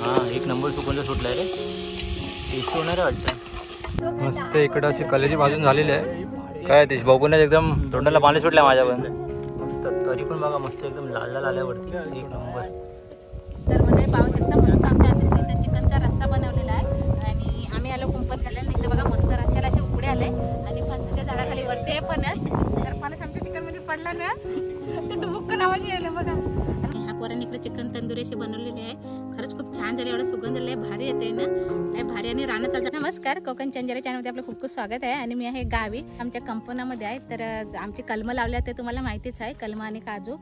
हां एक नंबर सुकून सुटला रे. टेस्ट होणार आहे वाटतं. मस्त इकडं अशी कलेजी भाजून झालेली आहे. काय ते बघूनच एकदम तोंडाला पाणी सुटलं माझ्या पण. मस्त तरी पण बघा मस्त एकदम लाल लाल आल्यावरती एक नंबर. तर म्हणजे पाहू शकता मस्त आमच्या आधी चिकनचा रस्सा बनवलेला आहे आणि आम्ही आलो कुंपण खाल्ल्याने इथे बघा मस्त रस्स्याला असे उकडे आले आणि फणसाच्या झाडाखाली वरती आहे फणस. तर फणस आमच्या चिकन मध्ये पडला ना तर डुबुक्क नावाची आले बघा. आणि ह्या पोरांनी इकडे चिकन तंदुरी असे बनवलेले आहे. खरंच खूप छान झाले. एवढा सुगंध लय भारी येते ना, लय भारी. आणि रानात नमस्कार, कोकण चंचला चॅनलमध्ये आपलं खूप खूप स्वागत आहे. आणि मी आहे गावी आमच्या कंपनामध्ये आहे. तर आमची कलमं लावल्या ते तुम्हाला माहितीच आहे, कलमं आणि काजू.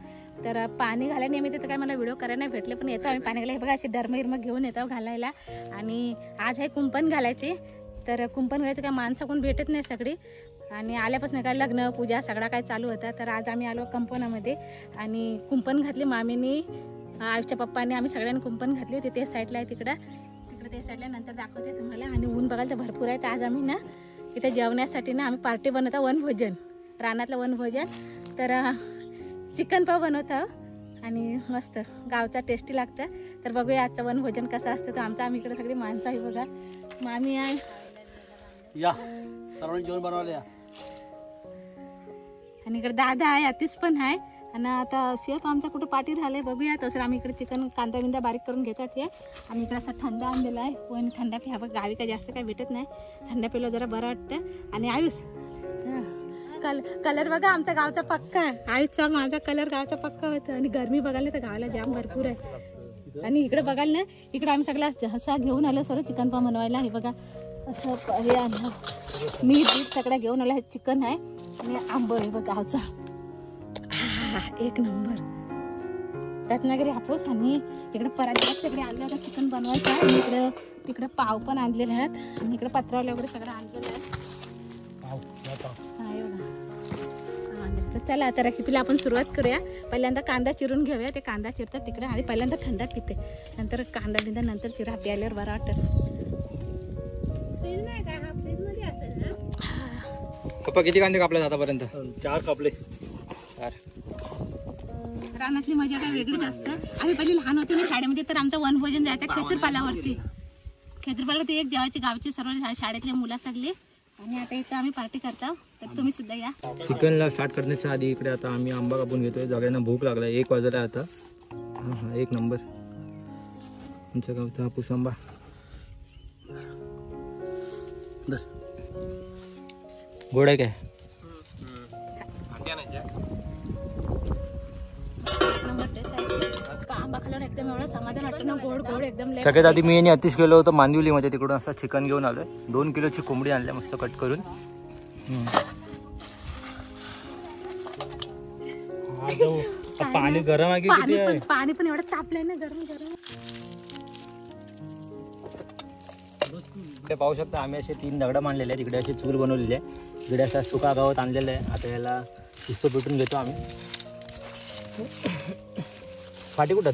तर पाणी घालायला नेहमी तिथं काय मला व्हिडिओ करायला नाही भेटले, पण येतो आम्ही पाणी घालायला. बघा अशी डरमगिरमग घेऊन येतो घालायला. आणि आज आहे कुंपण घालायची. तर कुंपण घालायचं काय माणसं कोण भेटत नाही सगळी. आणि आल्यापासून काय लग्न पूजा सगळा काय चालू होता. तर आज आम्ही आलो कंपनामध्ये आणि कुंपण घातली मामीनी, आईच्या पप्पाने, आम्ही सगळ्यांनी कुंपण घातली होती. ते साईडला आहे तिकडे ते साईडला, नंतर दाखवते तुम्हाला. आणि ऊन बघायला तर भरपूर आहे. तर आज आम्ही ना इथे जेवण्यासाठी ना आम्ही पार्टी बनवतो, वनभोजन, रानातलं वनभोजन. तर चिकन पाव बनवतो आणि मस्त गावचा टेस्टी लागतं. तर बघूया आजचं वनभोजन कसं असतं. तर आम्ही इकडे सगळी माणसं आहे बघा. मामी आहे या सर्वांनी जेवण बनवले. आणि इकडे दादा आहे, आतिश पण आहे. आणि आता शेफ आमचा कुठं पाठी राहिलं आहे बघूया. तसं आम्ही इकडे चिकन कांदा बिंदा बारीक करून घेतात हे. आणि इकडे असा थंडा आणलेला आहे. पण थंडा प्या बघ, गावी काय जास्त काय भेटत नाही. थंडा पिलो जरा बरं वाटतं. आणि आयुष कलर बघा आमच्या गावचा पक्का. आयुषचा माझा कलर गावचा पक्का होता. आणि गरमी बघायला तर गावाला जाम भरपूर आहे. आणि इकडे बघायला ना इकडे आम्ही सगळा असा घेऊन आलो सर्व चिकन पाव बनवायला. हे बघा असं हे आणलं, मीठ सगळं घेऊन आलं. हे चिकन आहे आणि आंबं आहे बघ गावचा. एक नंबर रत्नागिरी हापूस. आणि इकडे पराठ्यात सगळे आणले होते चिकन बनवायचं आहे. आणि तिकडे पाव पण आणलेले आहेत. आणि इकडे पत्रावले वगैरे सगळं आणलेलं आहे. तर चला आता रेसिपीला आपण सुरुवात करूया. पहिल्यांदा कांदा चिरून घेऊया. ते कांदा चिरतात तिकडे आणि पहिल्यांदा थंडा पिते, नंतर कांदा बिंदा नंतर चिरा प्यायल्यावर बरं वाटतं. पप्पा किती कांदे कापले आतापर्यंत? 4 कापले. रानातली मजा काय वेगळीच असतं. आम्ही पहिले लहान होतो ना शाळेमध्ये, तर आमचं वनभोजन जायचं खेत्रपालावरती. खेत्रपालावरती एक जेवायची गावची सर्व शाळेतले मुलं सगळी. आणि आता इथं आम्ही पार्टी करतो, तर तुम्ही सुद्धा या. चिकनला स्टार्ट करण्याच्या आधी इकडे आता आम्ही आंबा कापून घेतोय. सगळ्यांना भूक लागला. 1 वाजला आता. हां एक नंबर आमच्या गावचा हापूस आंबा. गोड आहे काय? सगळ्यात आधी मी आणि अतिश गेलो होतो मांदिवलीमध्ये. तिकडून असं चिकन घेऊन आलोय. 2 किलोची कोंबडी आणली मस्त कट करून. पाणी गरम आहे की पाणी पण एवढं तापलंय ना, गरम गरम. इकडे पाहू शकता आम्ही असे 3 दगड मांडलेले आहेत. इकडे असे चूल बनवलेले आहे. इकडे असा सुका गावात आणलेला आहे. आता याला शिस्त पेटून घेतो आम्ही. फाटी कुठं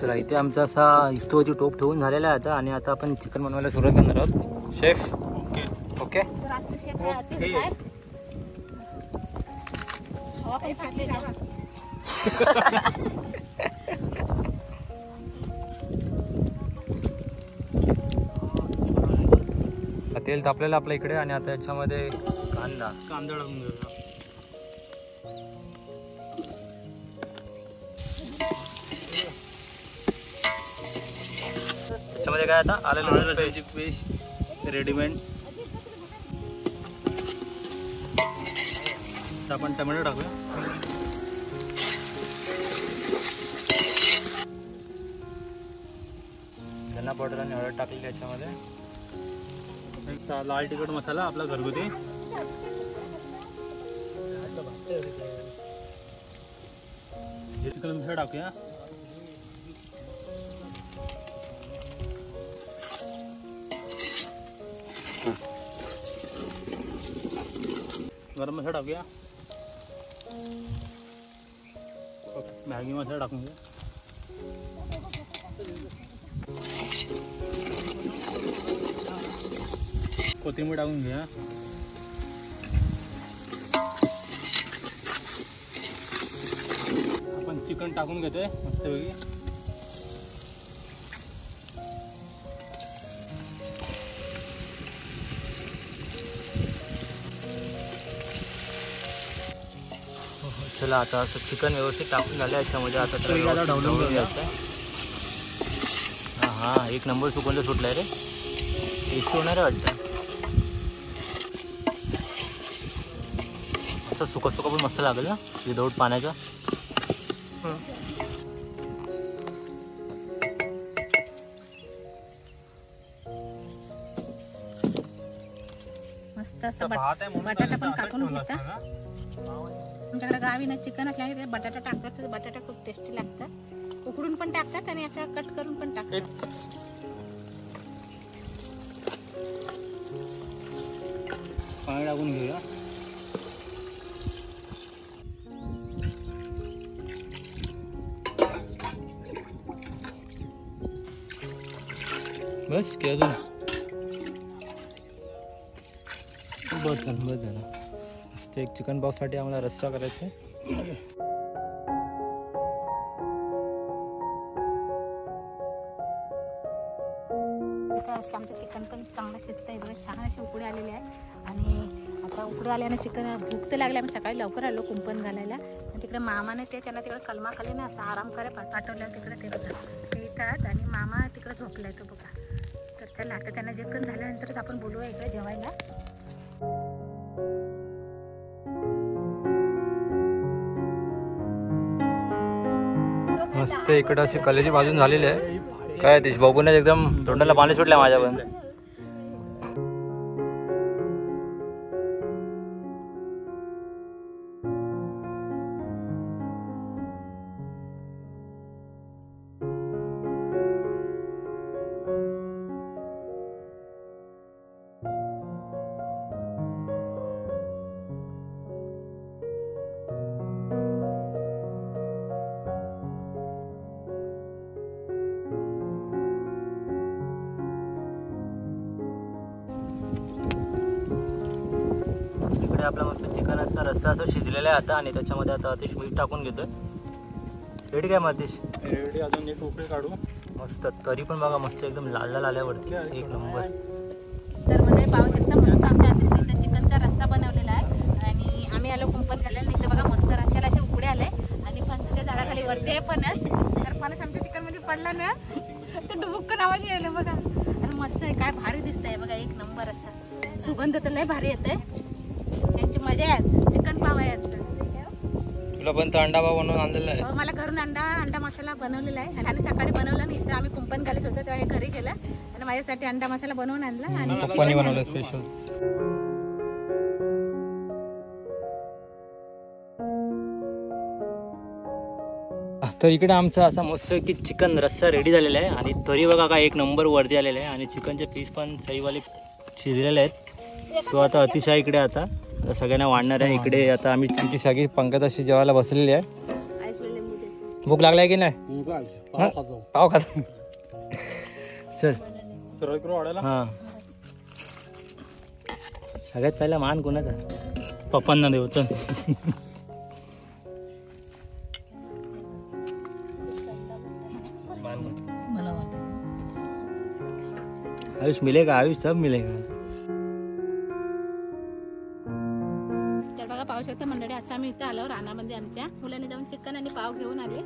चला इथे आमचा असा इस्तोची टोप ठेवून झालेला आहे आता. आणि आता आपण चिकन बनवायला सुरुवात करणार आहोत. Chef okay okay. तेल तापलेलं आपल्या इकडे. आणि आता याच्यामध्ये कांदा टाकून घेऊया. त्याच्यामध्ये काय आता आलं लसूण पेस्ट रेडीमेड. आपण टोमॅटो टाकूया. धना पावडर आणि हळद टाकली त्याच्यामध्ये. लाल तिखट मसाला आपला घरगुती. चिकन मसाला टाकूया. गरम मसाला टाकूया. मॅगी मसाला टाकून घ्या. कोथिंबीर टाकून घ्या. आपण चिकन टाकून घेतोय मस्तपैकी. चला आता असं चिकन व्यवस्थित टाकून झालं याच्यामध्ये. आता त्याला ढवळून घ्यायचं. हां हां, एक नंबर सुगंध सुटलाय रे. टेस्टी होणार आहे वाटतं. असं सुका सुका पण मस्त लागेल ना विदाऊट पाण्याचा. मस्त असं बटाटा पण कापून घेता. आमच्याकडे गावी ना चिकन असल्या बटाटा टाकतात. तर बटाटा खूप टेस्टी लागतात. उकडून पण टाकतात आणि असं कट करून पण टाकतात. पाणी टाकून घेऊया. बस की अजून बस झालं. एक चिकन बॉक्ससाठी आम्हाला रस्सा करायचा आहे. असे आमचं चिकन पण चांगलं शिजतं आहे बघा. छान असे उकडे आलेले आहे. आणि आता उकडे आल्यानं चिकन भूक तर लागली. आम्ही सकाळी लवकर आलो कुंपण घालायला. आणि तिकडे मामाने त्यांना तिकडे कलमाखाली ना असं आराम करायला पाठवलं. तिकडे ते बघा ते येतात आणि मामा तिकडे झोपलाय तो बघा. तर चला आता त्यांना जेवण झाल्यानंतरच आपण बोलूया इकडे जेवायला. मस्त इकडं अशी कलेजी भाजून झालेली आहे. काय ते बघूनच एकदम तोंडाला पाणी सुटलं माझ्या पण. आपला मस्त चिकन असा रस्सा असं शिजलेला आहे आता. आणि त्याच्यामध्ये आता अतिश मीठ टाकून घेतोय. रेडी काय मतीश? रेडी. अजून एक उकळी काढू. मस्त तरी पण बघा मस्त एकदम लाल लाल आल्यावरती एक नंबर. तर म्हणजे पाहू शकता मस्त आमच्या आधीच चिकनचा रस्सा बनवलेला आहे. आणि आम्ही आलो कुंपण घालायला. इथं बघा मस्त रस्स्याला असे उकडे आले. आणि फणसाच्या झाडाखाली वरती आहे फणस. तर फणस आमच्या चिकन मध्ये पडला ना तर डुबुक्कन आवाज यायला बघा. आणि मस्त आहे. काय भारी दिसतंय बघा. एक नंबर असा सुगंध तर लय भारी येते. यांची मजा आहे. चिकन पाव आहे यांचं. तुला पण तर अंडा पाव बनवून आणलेला आहे. मला घरून अंडा मसाला बनवलेला आहे. आणि सकाळी बनवला नाही तर आम्ही कुंपण घालत होतो तेव्हा हे घरी गेला आणि माझ्यासाठी अंडा मसाला बनवून आणला. आणि पप्पांनी बनवलं स्पेशल. तर इकडे आमचा असा मस्त की चिकन रस्सा रेडी झालेला आहे. आणि तरी बघा काय एक नंबर वरती आलेला आहे. आणि चिकनचे पीस पण सहीवाले शिजलेले आहेत. सो आता अतिशय इकडे आता सगळ्यांना वाढणार आहे. इकडे आता आम्ही तुमची सगळी पंगत अशी जेवायला बसलेली आहे. भूक लागलाय की नाही? पाव खातो. चल हा. सगळ्यात पहिला मान कोणाचा? पप्पांना देऊ. चल. आयुष मिलेगा? आयुष सब मिलेगा. पाहू शकता मंडळी असं आम्ही इथं आलो रानामध्ये. आमच्या मुलांनी जाऊन चिकन आणि पाव घेऊन आले.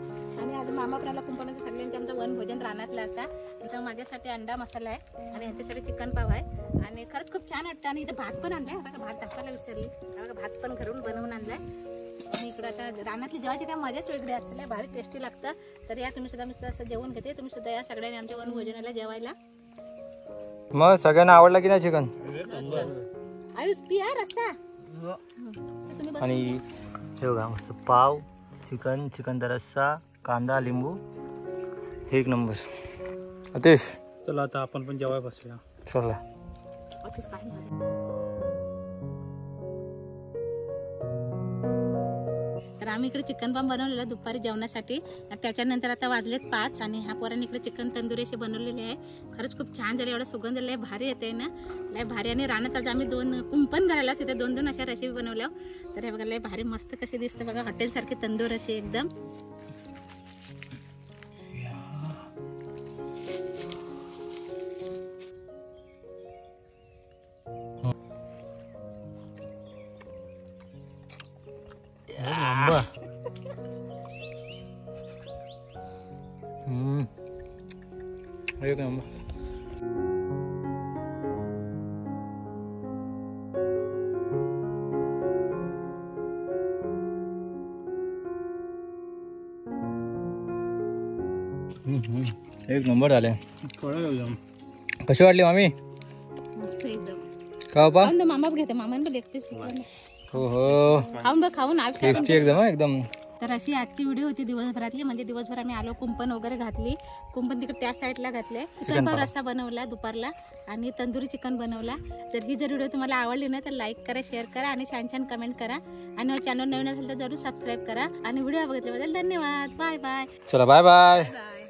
आणि आज मामा प्राला कुंपणाचं सगळ्यांचं आमचं वनभोजन रानातलं असा. इथं माझ्यासाठी अंडा मसाला आहे आणि यांच्यासाठी चिकन पाव आहे. आणि खरंच खूप छान वाटतं. आणि इथं भात पण आणलाय बघा. भात दाखवायला विसरली. बघा भात पण घरून बनवून आणलाय. आणि इकडं आता रानातली जेवायची काय मजाच वेगळी असते. भारी टेस्टी लागतं. तर या तुम्ही सुद्धा मी सुद्धा असं जेवण घेते. तुम्ही सुद्धा या सगळ्यांनी आमच्या वनभोजनाला जेवायला. मग सगळ्यांना आवडला की नाही चिकन? आयुष पिया रस्सा. आणि हे बघा मस्त पाव, चिकन, चिकनचा रस्सा, कांदा, लिंबू, एक नंबर. अतिश चला आता आपण पण जेवाय बसूया. चला. तर आम्ही इकडे चिकन पण बनवलेलं दुपारी जेवणासाठी. त्याच्यानंतर आता वाजलेत 5 आणि ह्या पोरांनी इकडे चिकन तंदुरी अशी बनवलेली आहे. खरंच खूप छान झाली. एवढा सुगंध लय भारी येते ना, लय भारी. आणि रानात आज आम्ही 2 कुंपण घालायला तिथे 2 अशा रेसिपी बनवल्या. तर हे बघा लय भारी मस्त कशी दिसते बघा, हॉटेलसारखी तंदूर अशी एकदम. एक नंबर. एक नंबर झाले. कशी वाटली मामी? मस्त एकदम. का बाबा? मामा घेते, मामाने लेग पीस घेतला. हो हो, खाऊन टेस्टी एकदम एकदम. तर अशी आजची व्हिडिओ होती दिवसभरातली. म्हणजे दिवसभर आम्ही आलो, कुंपण वगैरे घातली. कुंपण तिकडे त्या साईडला घातले. चिकन रस्सा बनवला दुपारला आणि तंदुरी चिकन बनवला. तर ही जर व्हिडिओ तुम्हाला आवडली ना तर लाईक करा, शेअर करा आणि छान छान कमेंट करा. आणि चॅनल नवीन असेल तर जरूर सबस्क्राईब करा. आणि व्हिडिओ बघितल्याबद्दल धन्यवाद. Bye bye. चला बाय बाय. बाय.